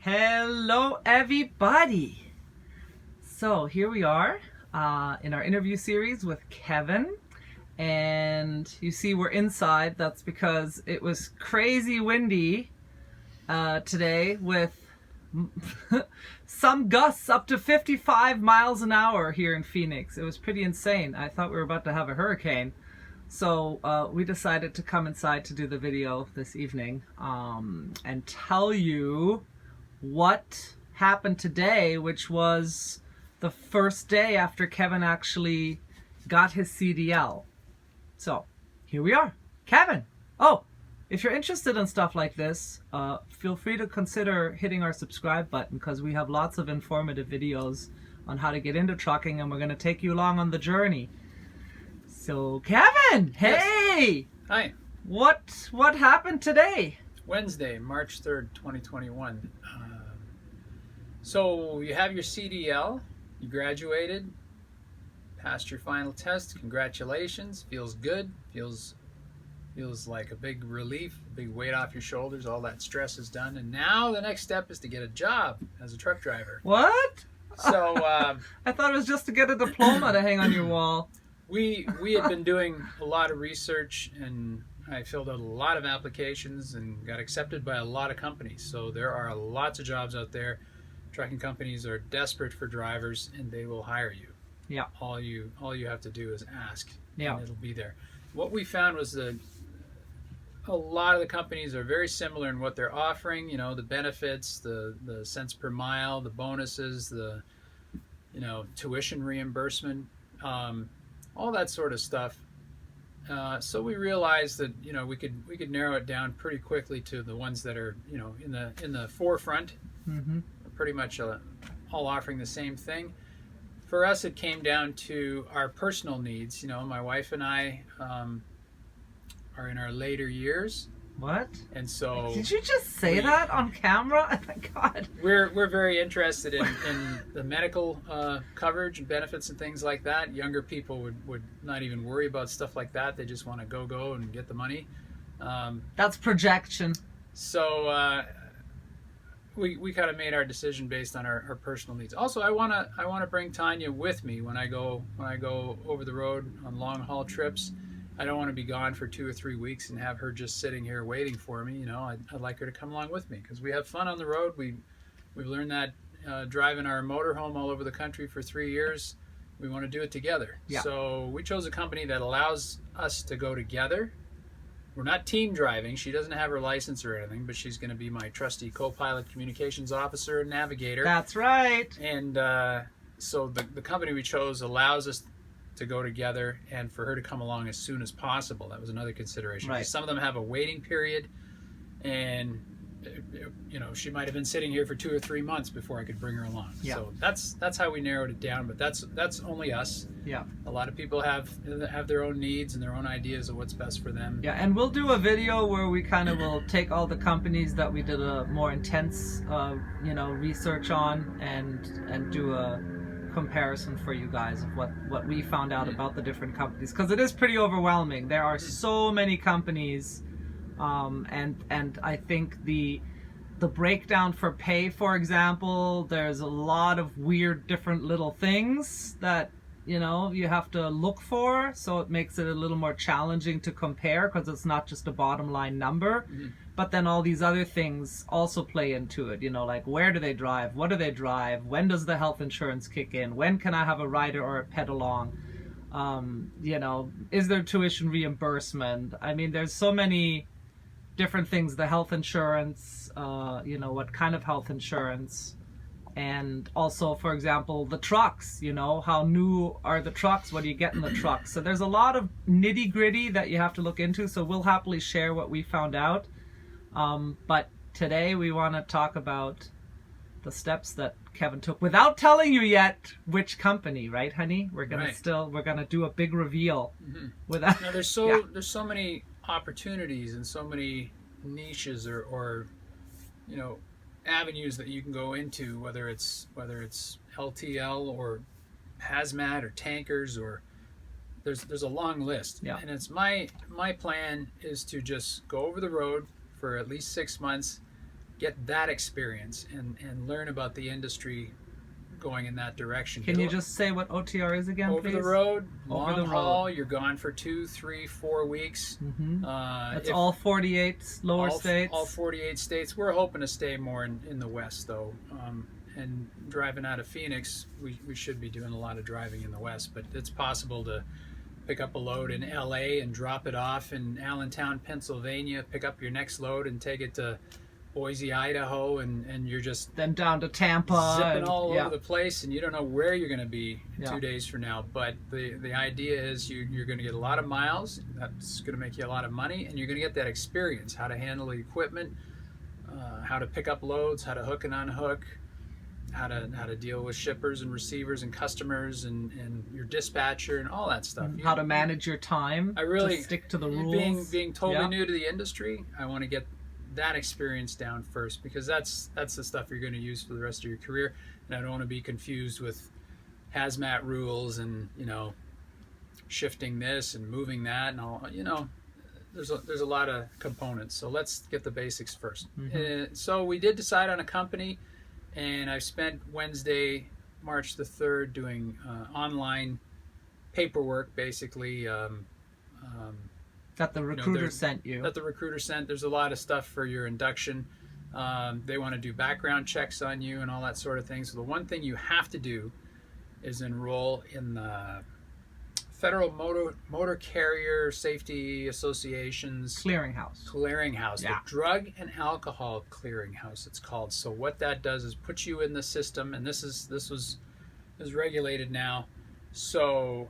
Hello, everybody. So here we are in our interview series with Kevin. And you see we're inside. That's because it was crazy windy today with some gusts up to 55 miles an hour here in Phoenix. It was pretty insane. I thought we were about to have a hurricane. So we decided to come inside to do the video this evening and tell you what happened today, which was the first day after Kevin actually got his CDL. So here we are. Kevin! Oh, if you're interested in stuff like this, feel free to consider hitting our subscribe button because we have lots of informative videos on how to get into trucking, and we're going to take you along on the journey. So Kevin, hey! Yes. Hi. What happened today? Wednesday, March 3rd, 2021. So you have your CDL, you graduated, passed your final test, congratulations, feels good, feels like a big relief, a big weight off your shoulders, all that stress is done, and now the next step is to get a job as a truck driver. What? So I thought it was just to get a diploma to hang on your wall. we had been doing a lot of research, and I filled out a lot of applications and got accepted by a lot of companies. So there are lots of jobs out there. Trucking companies are desperate for drivers, and they will hire you. Yeah. All you have to do is ask, Yeah. and it'll be there. What we found was that a lot of the companies are very similar in what they're offering. You know, the benefits, the cents per mile, the bonuses, the tuition reimbursement, all that sort of stuff. So we realized that we could narrow it down pretty quickly to the ones that are in the forefront. Mm-hmm. Pretty much all offering the same thing. For us, it came down to our personal needs. My wife and I are in our later years. What? And so did you just say that on camera? Oh my God. We're very interested in the medical coverage and benefits and things like that. Younger people would not even worry about stuff like that. They just want to go and get the money. That's projection. So we kind of made our decision based on our personal needs. Also, I want to bring Tanya with me when I go over the road on long haul trips. I don't want to be gone for 2 or 3 weeks and have her just sitting here waiting for me. I'd like her to come along with me because we have fun on the road. We've learned that driving our motorhome all over the country for 3 years. We want to do it together. Yeah. So we chose a company that allows us to go together. We're not team driving. She doesn't have her license or anything, but she's going to be my trusty co-pilot, communications officer, and navigator. That's right. And so the company we chose allows us to go together and for her to come along as soon as possible. That was another consideration. Right. Some of them have a waiting period, and she might have been sitting here for 2 or 3 months before I could bring her along. Yeah. So that's how we narrowed it down, but that's only us. Yeah. A lot of people have their own needs and their own ideas of what's best for them. Yeah, and we'll do a video where we kind of will take all the companies that we did a more intense research on and do a comparison for you guys of what we found out about the different companies, because it is pretty overwhelming. There are so many companies, and I think the breakdown for pay, for example, there's a lot of weird different little things that you have to look for, so it makes it a little more challenging to compare because it's not just a bottom line number. Mm-hmm. But then all these other things also play into it, like where do they drive, what do they drive, when does the health insurance kick in, when can I have a rider or a pet along, is there tuition reimbursement? I mean, there's so many different things, the health insurance, what kind of health insurance, and also, for example, the trucks, how new are the trucks, what do you get in the trucks? So there's a lot of nitty gritty that you have to look into, so we'll happily share what we found out. But today we want to talk about the steps that Kevin took without telling you yet which company, right, honey? We're gonna do a big reveal. Mm-hmm. Without. Now, there's so many opportunities and so many niches or avenues that you can go into, whether it's LTL or hazmat or tankers, or there's a long list. Yeah. And it's my plan is to just go over the road for at least 6 months, get that experience and learn about the industry going in that direction. Can you just say what OTR is again, over please? the road, Over long the haul? road. You're gone for 2, 3, 4 weeks. That's If- all 48 lower states. All 48 states. We're hoping to stay more in the West, though. And driving out of Phoenix, we should be doing a lot of driving in the West, but it's possible to pick up a load in LA and drop it off in Allentown, Pennsylvania, pick up your next load and take it to Boise, Idaho, and you're just Then down to Tampa. zipping and- all yeah. over the place, and you don't know where you're going to be Yeah. 2 days from now. But the idea is you're going to get a lot of miles. That's going to make you a lot of money, and you're going to get that experience, how to handle the equipment, how to pick up loads, how to hook and unhook, how to deal with shippers and receivers and customers and your dispatcher and all that stuff. How to manage your time. I really to stick to the rules. Being totally Yeah. new to the industry, I want to get that experience down first, because that's the stuff you're going to use for the rest of your career, and I don't want to be confused with hazmat rules and shifting this and moving that and all. There's a lot of components, so let's get the basics first. So we did decide on a company, and I've spent Wednesday, March the 3rd, doing online paperwork, basically. That the recruiter there's- sent you. That the recruiter sent. There's a lot of stuff for your induction. They want to do background checks on you and all that sort of thing. So the one thing you have to do is enroll in the Federal Motor Carrier Safety Association's Clearinghouse. the Yeah. Drug and Alcohol Clearinghouse, it's called. So what that does is put you in the system, and this is regulated now. So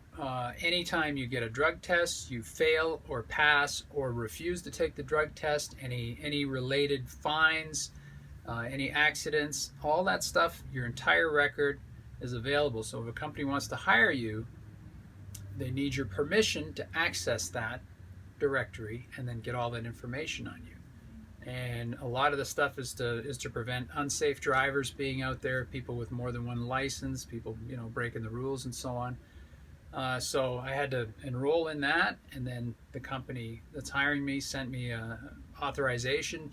anytime you get a drug test, you fail or pass or refuse to take the drug test, any related fines, any accidents, all that stuff, your entire record is available. So if a company wants to hire you, they need your permission to access that directory and then get all that information on you. And a lot of the stuff is to prevent unsafe drivers being out there, people with more than one license, people breaking the rules and so on. So I had to enroll in that, and then the company that's hiring me sent me a authorization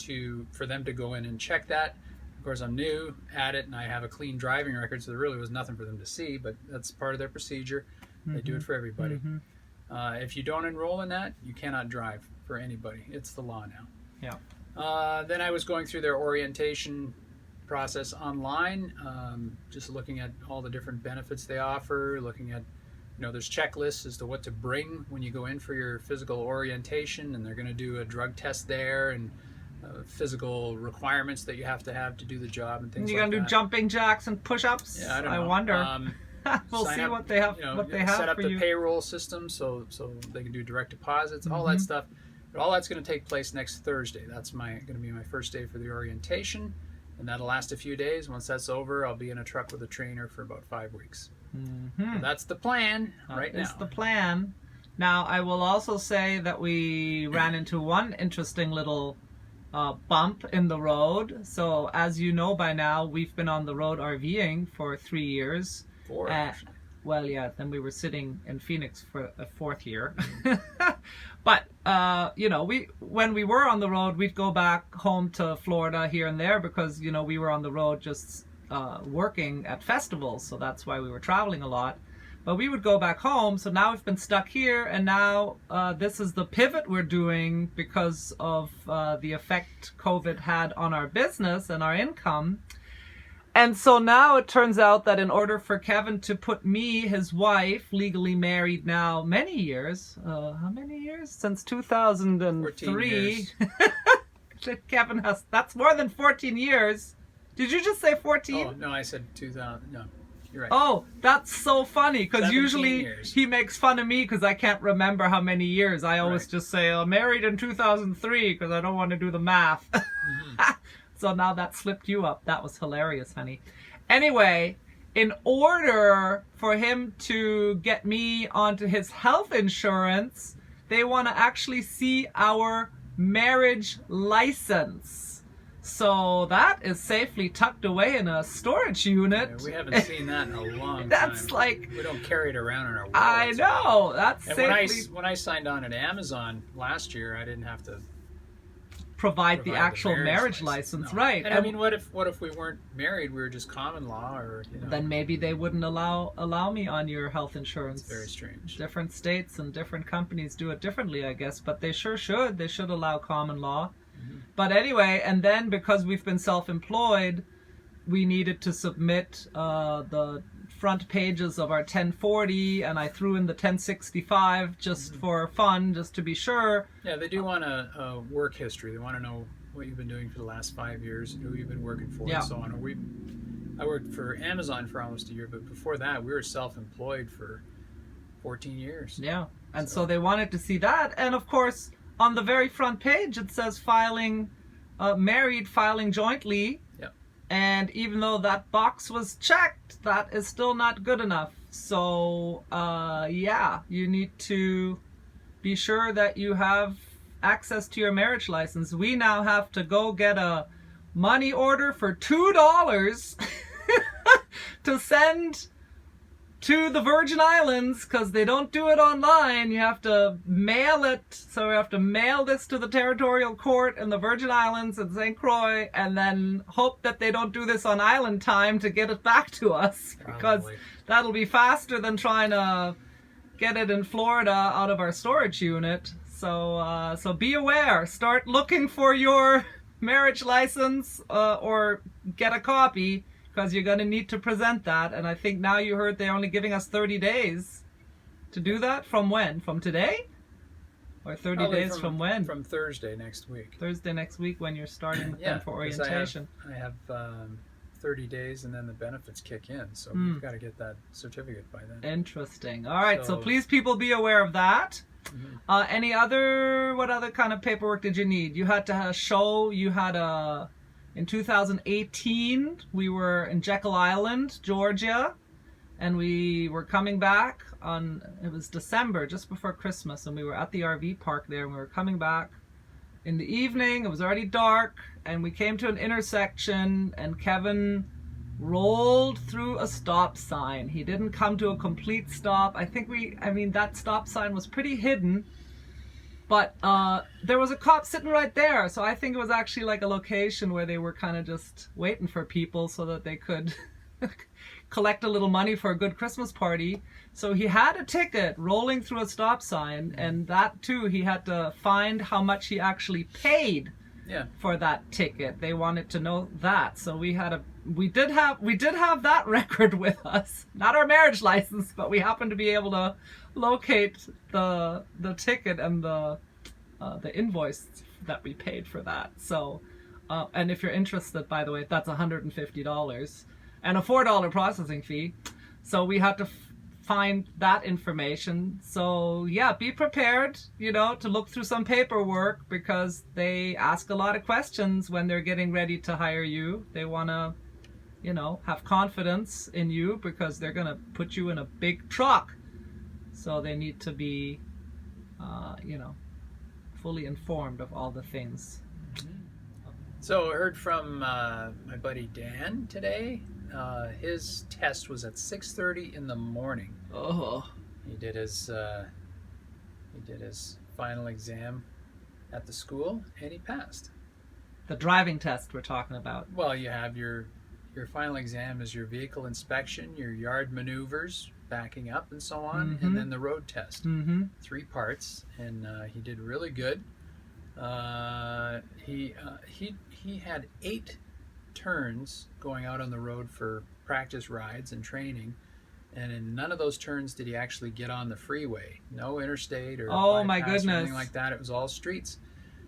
for them to go in and check that. Of course, I'm new at it, and I have a clean driving record, so there really was nothing for them to see, but that's part of their procedure. They do it for everybody. If you don't enroll in that, you cannot drive for anybody. It's the law now. Yeah. Then I was going through their orientation process online, just looking at all the different benefits they offer, looking at, there's checklists as to what to bring when you go in for your physical orientation, and they're going to do a drug test there, and physical requirements that you have to do the job and things like that. You're going to do jumping jacks and push-ups? Yeah, I don't know. Wonder. We'll see up, what they have. What they have set up for the you. payroll system so they can do direct deposits, all that stuff. But all that's going to take place next Thursday. That's going to be my first day for the orientation, and that'll last a few days. Once that's over, I'll be in a truck with a trainer for about 5 weeks. So that's the plan right now. That's the plan. Now, I will also say that we ran into one interesting little bump in the road. So, as you know by now, we've been on the road RVing for 3 years. 4, actually. Well, yeah, then we were sitting in Phoenix for a 4th year. But, when we were on the road, we'd go back home to Florida here and there because, we were on the road just working at festivals. So that's why we were traveling a lot. But we would go back home. So now we've been stuck here. And now this is the pivot we're doing because of the effect COVID had on our business and our income. And so now it turns out that in order for Kevin to put me, his wife, legally married now many years, how many years? Since 2003. 14 years. Kevin has, that's more than 14 years. Did you just say 14? Oh, no, I said 2000. No, you're right. Oh, that's so funny because 17 usually years. he makes fun of me because I can't remember how many years. I always just say, married in 2003 because I don't want to do the math. So now that slipped you up. That was hilarious, honey. Anyway, in order for him to get me onto his health insurance, they want to actually see our marriage license. So that is safely tucked away in a storage unit. Yeah, we haven't seen that in a long time. That's like, we don't carry it around in our wallets. I know. That's And safely. when I signed on at Amazon last year, I didn't have to provide the the actual marriage license, No. right? And I mean, what if we weren't married? We were just common law, or then maybe they wouldn't allow me on your health insurance. It's very strange. Different states and different companies do it differently, I guess, but they sure should. They should allow common law. But anyway, and then because we've been self-employed, we needed to submit the front pages of our 1040, and I threw in the 1065 just for fun, just to be sure. Yeah, they do want a work history. They want to know what you've been doing for the last 5 years, who you've been working for, and so on. I worked for Amazon for almost a year, but before that, we were self-employed for 14 years. Yeah, and so they wanted to see that, and of course, on the very front page, it says filing, married, filing jointly. Yep. And even though that box was checked, that is still not good enough. So, yeah, you need to be sure that you have access to your marriage license. We now have to go get a money order for $2 to send to the Virgin Islands, because they don't do it online. You have to mail it. So we have to mail this to the territorial court in the Virgin Islands in St. Croix, and then hope that they don't do this on island time to get it back to us, because that'll be faster than trying to get it in Florida out of our storage unit. So so be aware. Start looking for your marriage license, or get a copy, because you're going to need to present that. And I think now you heard they're only giving us 30 days to do that. From when? From today? Or 30 Probably days from when? From Thursday next week. Thursday next week, when you're starting with them for orientation. I have 30 days, and then the benefits kick in. So we've got to get that certificate by then. Interesting. All right, so please, people, be aware of that. What other kind of paperwork did you need? You had to show you had a... In 2018, we were in Jekyll Island, Georgia, and we were coming back it was December, just before Christmas, and we were at the RV park there, and we were coming back in the evening. It was already dark, and we came to an intersection, and Kevin rolled through a stop sign. He didn't come to a complete stop. I mean, that stop sign was pretty hidden. But there was a cop sitting right there, so I think it was actually like a location where they were kind of just waiting for people so that they could collect a little money for a good Christmas party. So he had a ticket rolling through a stop sign, and that too, he had to find how much he actually paid for that ticket. They wanted to know that, so we did have that record with us, not our marriage license, but we happened to be able to locate the ticket and the invoice that we paid for that. So, and if you're interested, by the way, that's $150 and a $4 processing fee. So we had to find that information. So yeah, be prepared, to look through some paperwork, because they ask a lot of questions when they're getting ready to hire you. They want to, have confidence in you, because they're going to put you in a big truck. So they need to be, fully informed of all the things. So I heard from my buddy Dan today. His test was at 6:30 in the morning. Oh. He did his final exam at the school, and he passed. The driving test we're talking about. Well, you have your final exam is your vehicle inspection, your yard maneuvers, backing up and so on, and then the road test. 3 parts, and he did really good. He had 8 turns going out on the road for practice rides and training, and in none of those turns did he actually get on the freeway. No interstate or bypass or anything like that. It was all streets.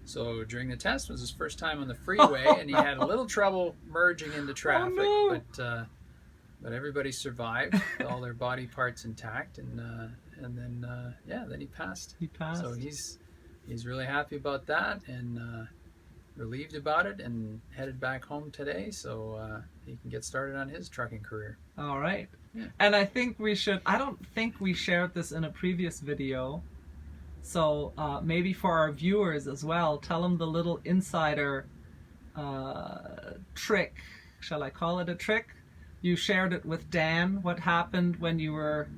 So during the test was his first time on the freeway, and he had a little trouble merging into traffic. Oh, no. But everybody survived, with all their body parts intact, and then he passed. He passed. So he's really happy about that, and relieved about it, and headed back home today, so he can get started on his trucking career. All right. Yeah. And I think I don't think we shared this in a previous video, so maybe for our viewers as well, tell them the little insider trick. Shall I call it a trick? You shared it with Dan, what happened when you were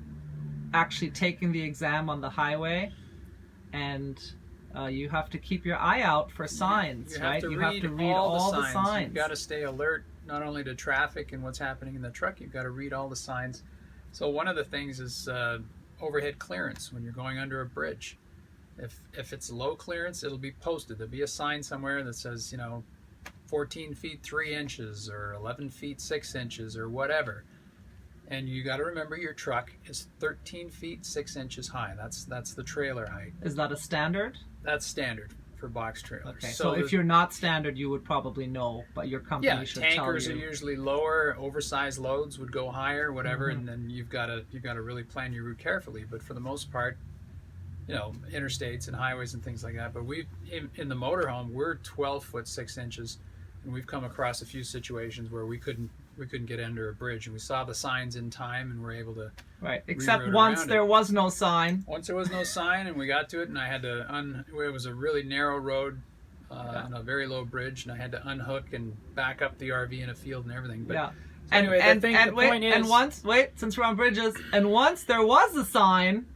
actually taking the exam on the highway, and You have to keep your eye out for signs, you right? have to You read have to read all the signs. You've got to stay alert not only to traffic and what's happening in the truck. You've got to read all the signs. So one of the things is overhead clearance when you're going under a bridge. If it's low clearance, it'll be posted. There'll be a sign somewhere that says, 14 feet 3 inches or 11 feet 6 inches or whatever. And you got to remember your truck is 13 feet 6 inches high. That's the trailer height. Is that a standard? That's standard for box trailers. Okay, so if you're not standard, you would probably know, but your company should tell you. Tankers are usually lower. Oversized loads would go higher, whatever, and then you've got to really plan your route carefully. But for the most part, interstates and highways and things like that. But we in the motorhome, we're 12 foot 6 inches, and we've come across a few situations where we couldn't get under a bridge, and we saw the signs in time, and we're able to. Right. Except once there was no sign. Once there was no sign, and we got to it, and I had to it was a really narrow road, on a very low bridge, and I had to unhook and back up the RV in a field and everything. But yeah. So anyway, since we're on bridges, and once there was a sign,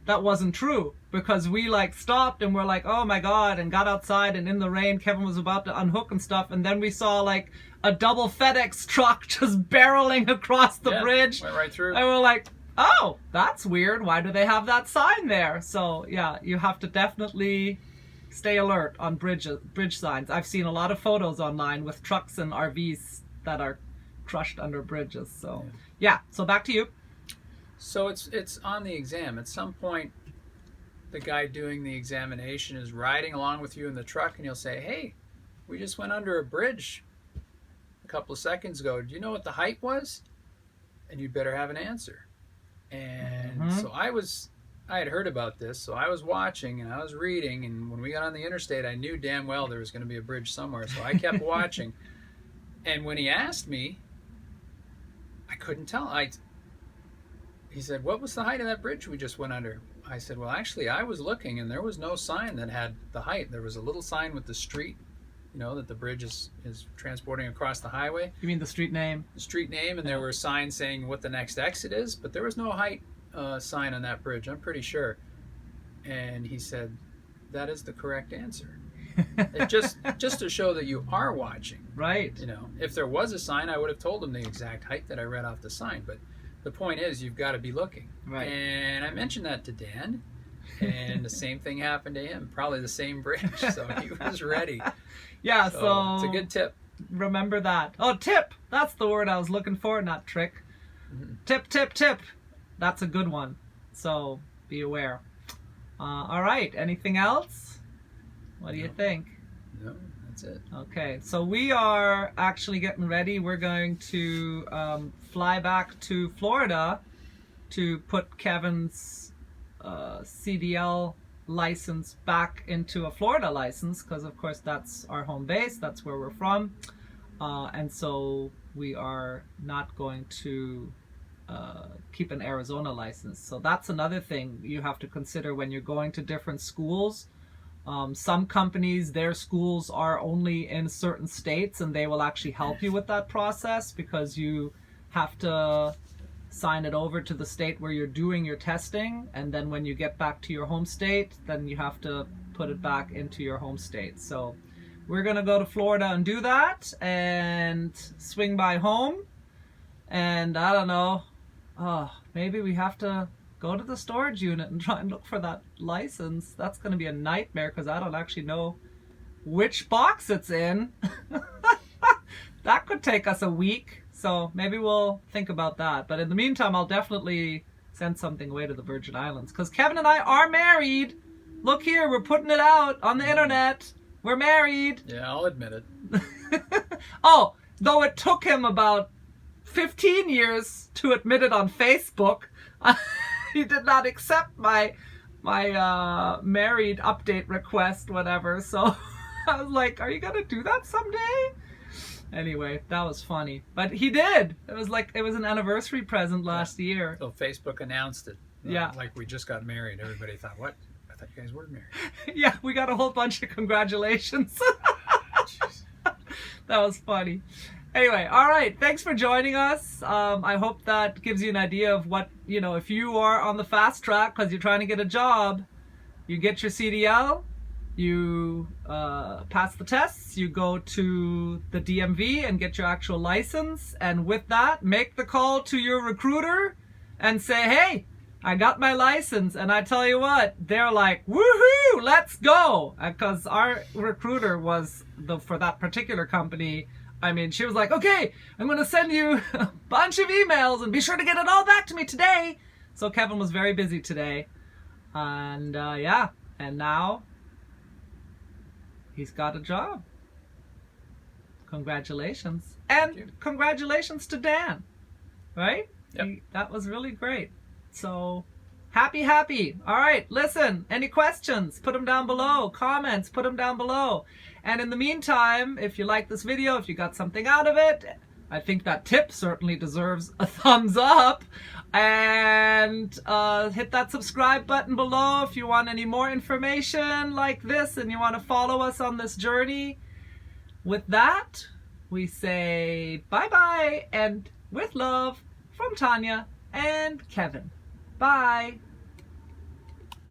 that wasn't true, because we stopped and we're like, oh my God, and got outside, and in the rain, Kevin was about to unhook and stuff, and then we saw a double FedEx truck just barreling across the bridge. Went right through. And we're like, oh, that's weird. Why do they have that sign there? So yeah, you have to definitely stay alert on bridge signs. I've seen a lot of photos online with trucks and RVs that are crushed under bridges. So yeah, so back to you. So it's on the exam. At some point, the guy doing the examination is riding along with you in the truck, and he'll say, hey, we just went under a bridge a couple of seconds ago. Do you know what the height was? And you'd better have an answer. And so I had heard about this, so I was watching and I was reading, and when we got on the interstate, I knew damn well there was going to be a bridge somewhere, so I kept watching. And when he asked me, I couldn't tell. He said, what was the height of that bridge we just went under? I said, well, actually, I was looking, and there was no sign that had the height. There was a little sign with the street, that the bridge is transporting across the highway. You mean the street name? The street name, and there were signs saying what the next exit is, but there was no height sign on that bridge, I'm pretty sure. And he said, that is the correct answer. just to show that you are watching. Right. If there was a sign, I would have told him the exact height that I read off the sign, but the point is, you've got to be looking. Right. And I mentioned that to Dan, and the same thing happened to him. Probably the same bridge, so he was ready. Yeah, so it's a good tip. Remember that. Oh, tip! That's the word I was looking for, not trick. Tip, tip, tip. That's a good one. So be aware. All right. Anything else? What do you think? No, that's it. Okay, so we are actually getting ready. We're going to fly back to Florida to put Kevin's CDL license back into a Florida license, because of course that's our home base, that's where we're from, and so we are not going to keep an Arizona license. So that's another thing you have to consider when you're going to different schools. Some companies, their schools are only in certain states, and they will actually help you with that process, because you have to sign it over to the state where you're doing your testing, and then when you get back to your home state, then you have to put it back into your home state. So we're gonna go to Florida and do that, and swing by home, and I don't know, maybe we have to go to the storage unit and try and look for that license. That's going to be a nightmare, because I don't actually know which box it's in. That could take us a week, so maybe we'll think about that. But in the meantime, I'll definitely send something away to the Virgin Islands, because Kevin and I are married. Look here, we're putting it out on the internet. We're married. Yeah, I'll admit it. Oh, though it took him about 15 years to admit it on Facebook. He did not accept my married update request, whatever. So I was like, are you gonna do that someday? Anyway, that was funny. But he did. It was an anniversary present last year. So Facebook announced it. Yeah. Like we just got married. Everybody thought, what? I thought you guys were married. Yeah, we got a whole bunch of congratulations. That was funny. Anyway, all right. Thanks for joining us. I hope that gives you an idea of what, if you are on the fast track because you're trying to get a job, you get your CDL, you pass the tests, you go to the DMV and get your actual license, and with that, make the call to your recruiter and say, hey, I got my license. And I tell you what, they're like, woohoo, let's go. Because our recruiter was, for that particular company, I mean, she was like, okay, I'm going to send you a bunch of emails and be sure to get it all back to me today. So Kevin was very busy today. And yeah, and now he's got a job. Congratulations. And congratulations to Dan, right? Yep. That was really great. So happy. All right, listen, any questions, put them down below. Comments, put them down below. And in the meantime, if you like this video, if you got something out of it, I think that tip certainly deserves a thumbs up. And hit that subscribe button below if you want any more information like this and you want to follow us on this journey. With that, we say bye-bye and with love from Tanya and Kevin. Bye.